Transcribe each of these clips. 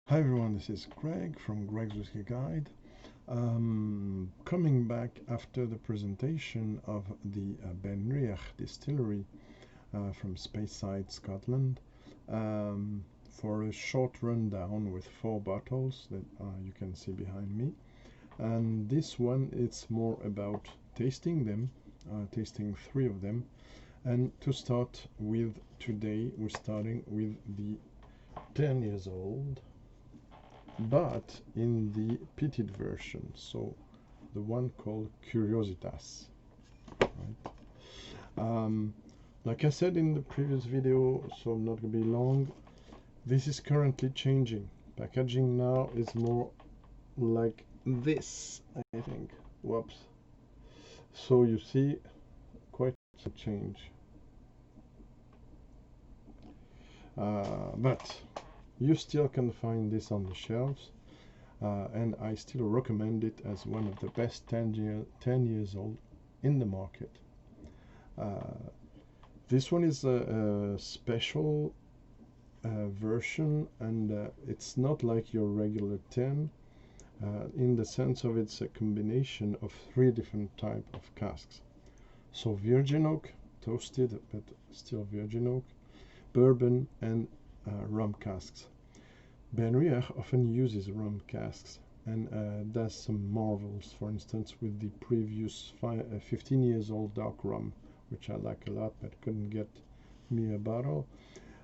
Hi everyone, this is Greg from Greg's Whiskey Guide. Coming back after the presentation of the BENRIACH Distillery from Speyside, Scotland, for a short rundown with 4 bottles that you can see behind me. And this one, it's more about tasting them, tasting 3 of them. And to start with today, we're starting with the 10 years old, but in the peated version, so the one called CURIOSITAS. Right? Like I said in the previous video, so I'm not going to be long, this is currently changing. Packaging now is more like this, I think. Whoops. So you see quite a change. But you still can find this on the shelves, and I still recommend it as one of the best 10 years old in the market. This one is a special version, and it's not like your regular 10 in the sense of it's a combination of 3 different types of casks. So virgin oak, toasted but still virgin oak, bourbon, and rum casks. BENRIACH often uses rum casks and does some marvels, for instance with the previous 15 years old dark rum, which I like a lot but couldn't get me a bottle.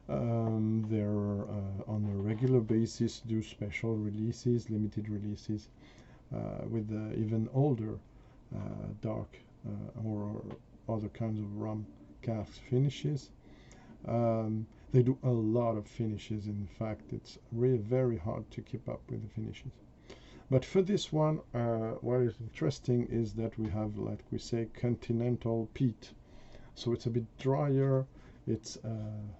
They're on a regular basis do special releases, limited releases with even older dark or other kinds of rum cask finishes. They do a lot of finishes. In fact, it's really very hard to keep up with the finishes. But for this one, what is interesting is that we have, like we say, continental peat. So it's a bit drier, it's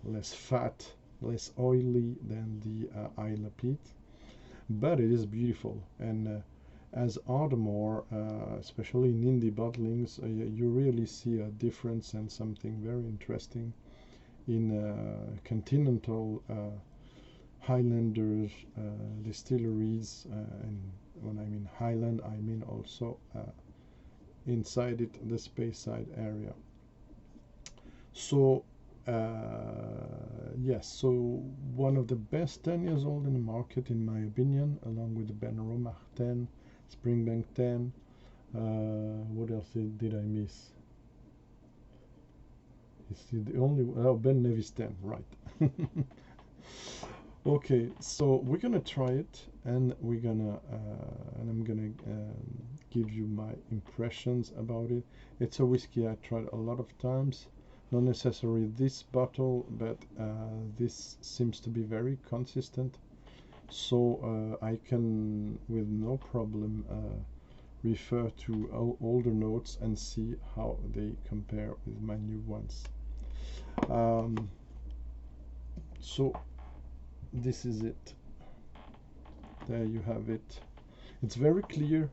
less fat, less oily than the Islay peat. But it is beautiful. And as Ardmore, especially in indie bottlings, you really see a difference and something very interesting in continental Highlanders distilleries, and when I mean Highland, I mean also inside it the Speyside area. So yes, so one of the best 10 years old in the market in my opinion, along with the BROWN-FORMAN 10, Springbank 10. What else did I miss? Is the only Ben Nevis 10, right? Okay, so we're gonna try it, and I'm gonna give you my impressions about it. It's a whiskey I tried a lot of times, not necessarily this bottle, but this seems to be very consistent, so I can with no problem refer to older notes and see how they compare with my new ones. So this is it. There you have it. It's very clear,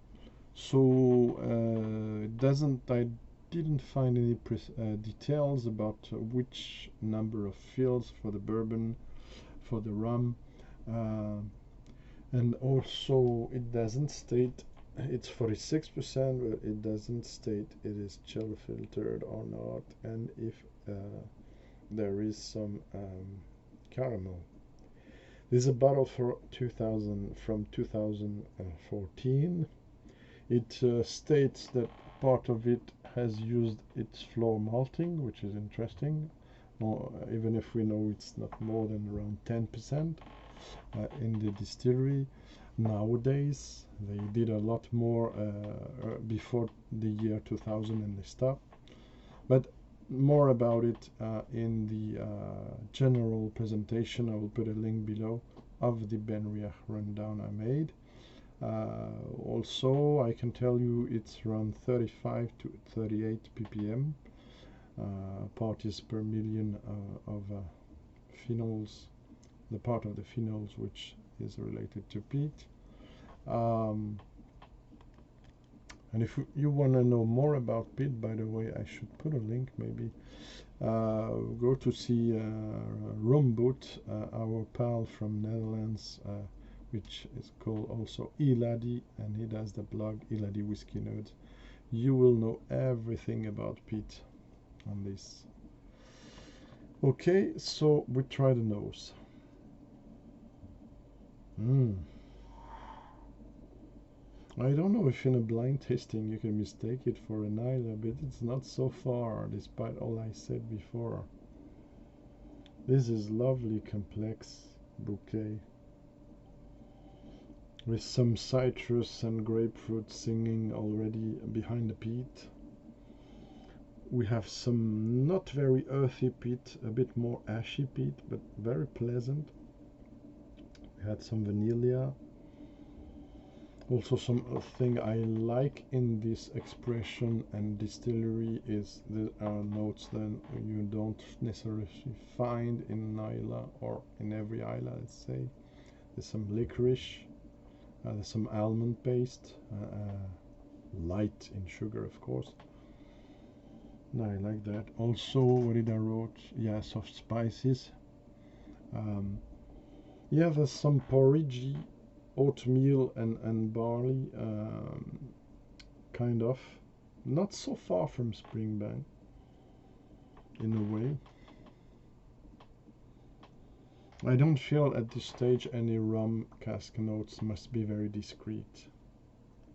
so I didn't find any details about which number of fills for the bourbon, for the rum, and also it doesn't state it's 46%, but it doesn't state it is chill filtered or not, and if there is some caramel. This is a bottle from 2014. It states that part of it has used its floor malting, which is interesting, even if we know it's not more than around 10% in the distillery. Nowadays, they did a lot more before the year 2000 and they stopped. But more about it in the general presentation. I will put a link below of the BENRIACH Rundown I made. Also, I can tell you it's around 35 to 38 ppm parts per million of phenols, the part of the phenols which is related to peat. And if you want to know more about peat, by the way, I should put a link maybe. Go to see Rumboot, our pal from Netherlands, which is called also ILADDIE, and he does the blog ILADDIE Whiskey Nerd. You will know everything about peat on this. Okay, so we try the nose. I don't know if in a blind tasting you can mistake it for an Islay, but it's not so far, despite all I said before. This is lovely, complex bouquet with some citrus and grapefruit singing already behind the peat. We have some not very earthy peat, a bit more ashy peat, but very pleasant. We had some vanilla. Also, something I like in this expression and distillery is there are notes that you don't necessarily find in an Islay or in every Islay, let's say. There's some licorice, there's some almond paste, light in sugar, of course. No, I like that. Also, what did I wrote? Yeah, soft spices. Yeah, there's some porridgey, oatmeal and barley, kind of. Not so far from Springbank, in a way. I don't feel at this stage any rum cask notes, must be very discreet.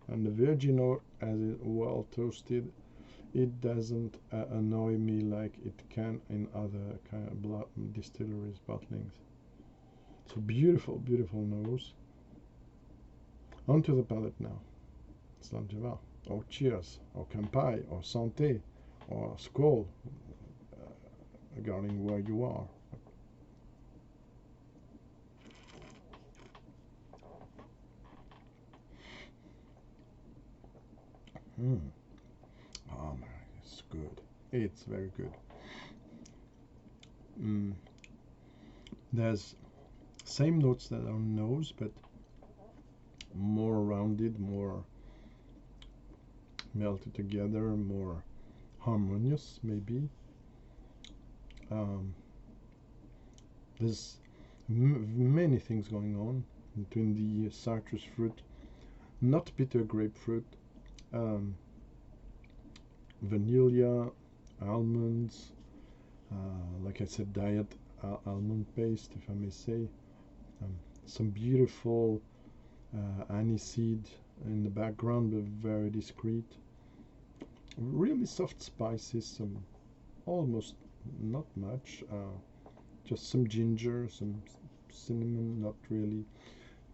And the virgin note, as it well toasted, it doesn't annoy me like it can in other kind of distilleries bottlings. So beautiful, beautiful nose. Onto the palate now. Slanjava, or cheers, or kampai, or santé, or skål, regarding where you are. Oh man, it's good. It's very good. There's same notes that are nose, but more rounded, more melted together, more harmonious, maybe. There's many things going on between the citrus fruit, not bitter grapefruit, vanilla, almonds, like I said, diet almond paste, if I may say, some beautiful aniseed in the background, but very discreet. Really soft spices, some almost not much, just some ginger, some cinnamon, not really.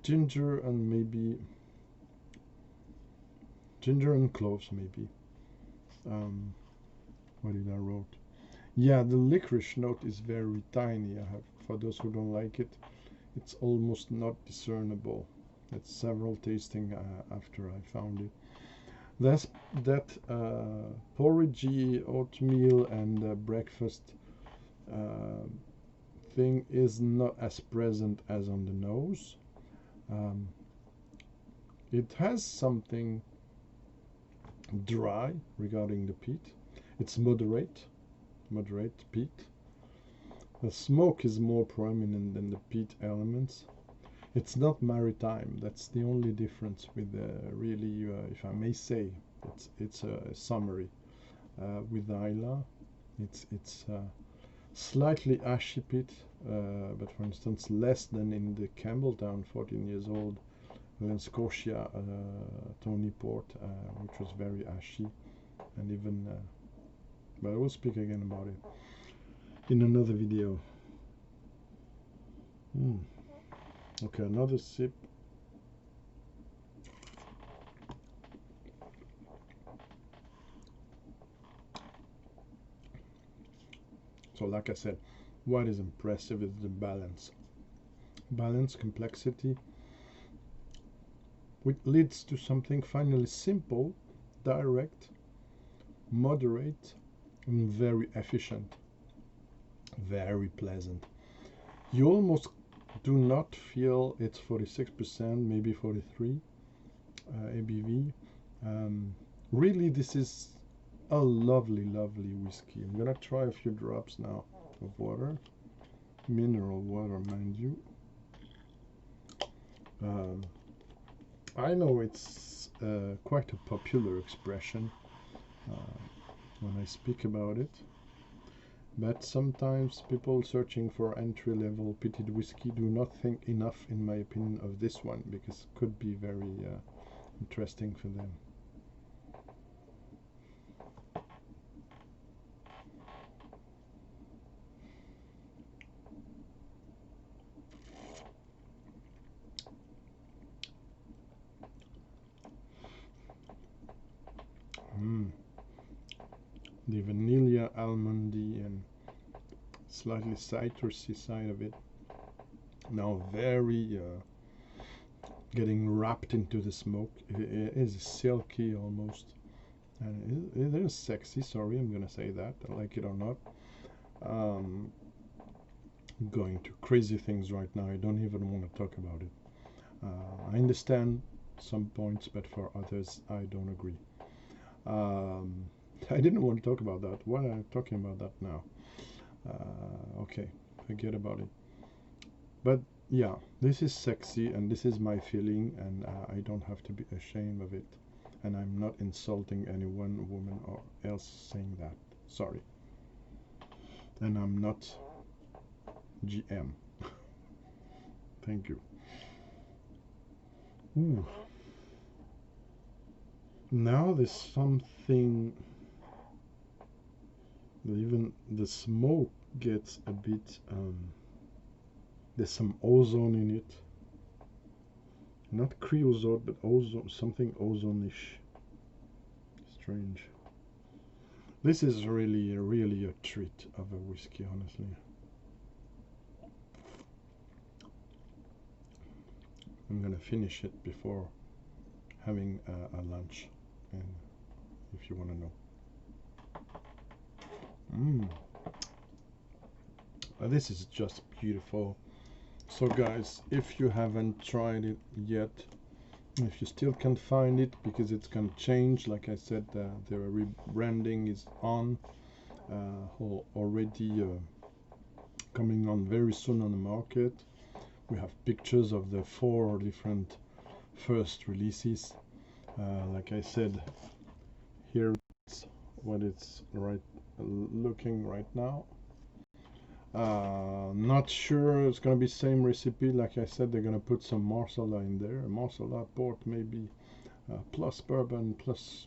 Ginger and maybe ginger and cloves, maybe. What did I wrote? Yeah, the licorice note is very tiny. For those who don't like it, it's almost not discernible. It's several tasting after I found it. That's that porridgey oatmeal and breakfast thing is not as present as on the nose. It has something dry regarding the peat. It's moderate peat. The smoke is more prominent than the peat elements. It's not maritime. That's the only difference with really, if I may say, it's a summary. With the Islay, it's slightly ashy peat, but for instance less than in the Campbelltown 14 years old Glen Scotia Tony Port, which was very ashy, and even but I will speak again about it in another video. Okay, another sip. So like I said, what is impressive is the balance, complexity, which leads to something finally simple, direct, moderate, and very efficient, very pleasant. You almost do not feel it's 46%, maybe 43 ABV. Really, this is a lovely, lovely whiskey. I'm gonna try a few drops now of water, mineral water, mind you. Um, I know it's quite a popular expression when I speak about it, but sometimes people searching for entry-level peated whiskey do not think enough, in my opinion, of this one, because it could be very interesting for them. The vanilla, almondy, and slightly citrusy side of it. Now very getting wrapped into the smoke. It is silky almost. And it is sexy, sorry, I'm gonna say that, like it or not. Um, going to crazy things right now. I don't even want to talk about it. I understand some points, but for others, I don't agree. I didn't want to talk about that. Why am I talking about that now? Okay, forget about it. But yeah, this is sexy, and this is my feeling, and I don't have to be ashamed of it. And I'm not insulting anyone, woman, or else saying that. Sorry. And I'm not GM. Thank you. Ooh. Now there's something, even the smoke gets a bit, there's some ozone in it. Not creosote, but ozone, something ozone-ish. Strange. This is really, really a treat of a whiskey, honestly. I'm gonna finish it before having a lunch, and if you want to know. This is just beautiful. So guys, if you haven't tried it yet, if you still can't find it because it's gonna change, like I said, the rebranding is on, already coming on very soon on the market. We have pictures of the 4 different first releases. Like I said, here is what it's looking right now. Not sure it's gonna be same recipe. Like I said, they're gonna put some Marsala in there. Marsala port maybe, plus bourbon plus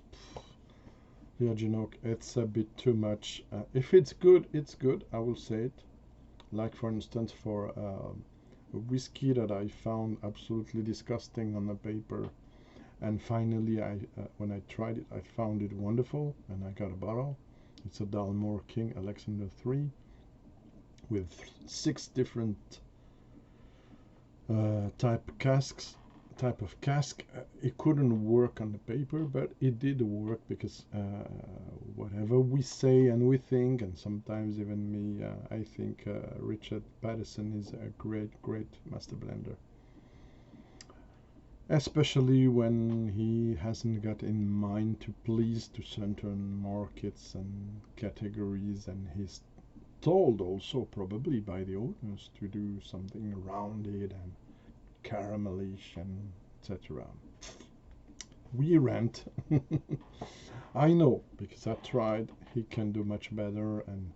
virgin oak. It's a bit too much. If it's good, it's good. I will say it. Like for instance, for a whiskey that I found absolutely disgusting on the paper, and finally, when I tried it, I found it wonderful, and I got a bottle. It's a Dalmore King Alexander III with 6 different type of cask. It couldn't work on the paper, but it did work because whatever we say and we think, and sometimes even me, I think Richard Patterson is a great master blender. Especially when he hasn't got in mind to please to certain markets and categories, and he's told also probably by the owners to do something rounded and caramelish and etc. We rant. I know, because I tried. He can do much better, and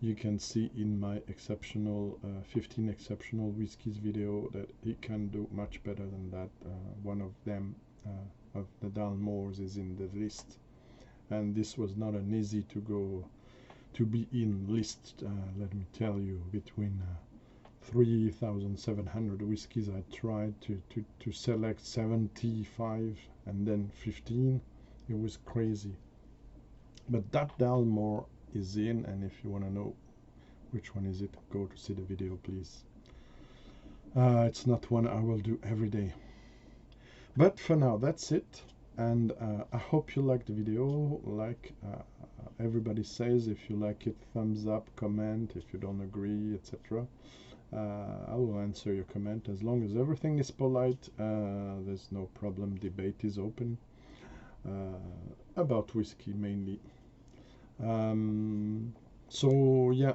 you can see in my exceptional 15 exceptional whiskies video that he can do much better than that. One of them, of the Dalmores, is in the list, and this was not an easy to be in list. Let me tell you, between 3,700 whiskies I tried to select 75 and then 15. It was crazy, but that Dalmore is in, and if you want to know which one is it, go to see the video, please. It's not one I will do every day, but for now that's it, and I hope you like the video. Like everybody says, if you like it, thumbs up, comment. If you don't agree, etc., I will answer your comment as long as everything is polite. There's no problem. Debate is open about whiskey mainly. So yeah,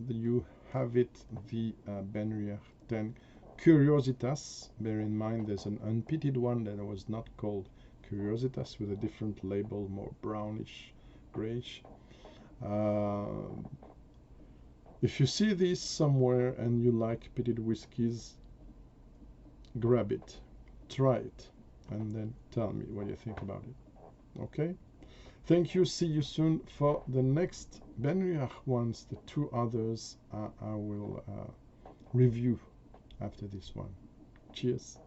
you have it, the BENRIACH 10 Curiositas. Bear in mind there's an unpeated one that was not called Curiositas, with a different label, more brownish, grayish. If you see this somewhere and you like peated whiskies, grab it, try it, and then tell me what you think about it. Okay? Thank you. See you soon for the next BENRIACH ones. The two others I will review after this one. Cheers.